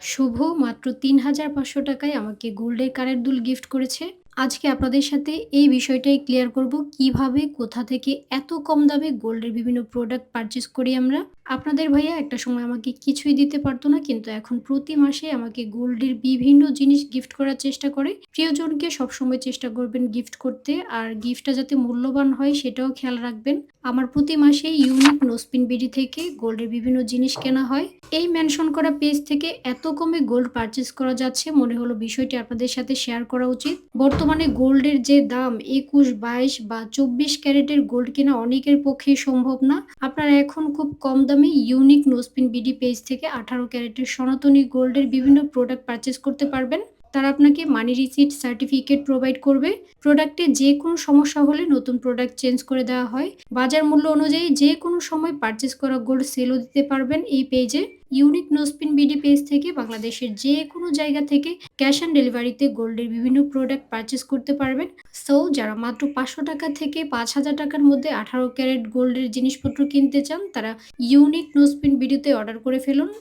শুভ মাত্র ৳৩,৫০০ আমাকে গোল্ডের কানের দুল গিফট করেছে। আজকে আপনাদের সাথে এই বিষয়টাই ক্লিয়ার করব কিভাবে কোথা থেকে এত কম দামে গোল্ডের বিভিন্ন প্রোডাক্ট পারচেজ করি আমরা। আপনাদের ভাইয়া একটা সময় আমাকে কিছুই দিতে পারত না, কিন্তু এখন প্রতি মাসে আমাকে গোল্ডের বিভিন্ন জিনিস গিফট করার চেষ্টা করে। প্রিয়জনকে সবসময় চেষ্টা করবেন গিফট করতে, আর গিফটটা যাতে মূল্যবান হয় সেটাও খেয়াল রাখবেন। আমার প্রতি মাসে ইউনিক নোসপিন বিডি থেকে গোল্ডের বিভিন্ন জিনিস কেনা হয়। এই মেনশন করা পেজ থেকে এত কমে গোল্ড পারচেজ করা যাচ্ছে, মনে হলো বিষয়টি আপনাদের সাথে শেয়ার করা উচিত। বর্তমানে গোল্ডের যে দাম ২১, ২২ বা ২৪ ক্যারেটের গোল্ড কেনা অনেকের পক্ষেই সম্ভব না। আপনারা এখন খুব কম দামে ইউনিক নোসপিন বিডি পেজ থেকে ১৮ ক্যারেটের সনাতনী গোল্ডের বিভিন্ন প্রোডাক্ট পারচেজ করতে পারবেন। তারা আপনাকে মানি রিসিট সার্টিফিকেট প্রোভাইড করবে। প্রোডাক্টে যে কোনো সমস্যা হলে নতুন প্রোডাক্ট চেঞ্জ করে দেওয়া হয়। বাজার মূল্য অনুযায়ী যে কোনো সময় পারচেজ করা গোল্ড সেলও দিতে পারবেন এই পেজে। ইউনিক নোসপিন বিডি পেজ থেকে বাংলাদেশের যে কোনো জায়গা থেকে ক্যাশ অন ডেলিভারিতে গোল্ডের বিভিন্ন প্রোডাক্ট পারচেজ করতে পারবেন। সো যারা মাত্র ৳৫০০ থেকে ৳৫,০০০ মধ্যে ১৮ ক্যারেট গোল্ডের জিনিসপত্র কিনতে চান, তারা ইউনিক নোসপিন বিডিতে অর্ডার করে ফেলুন।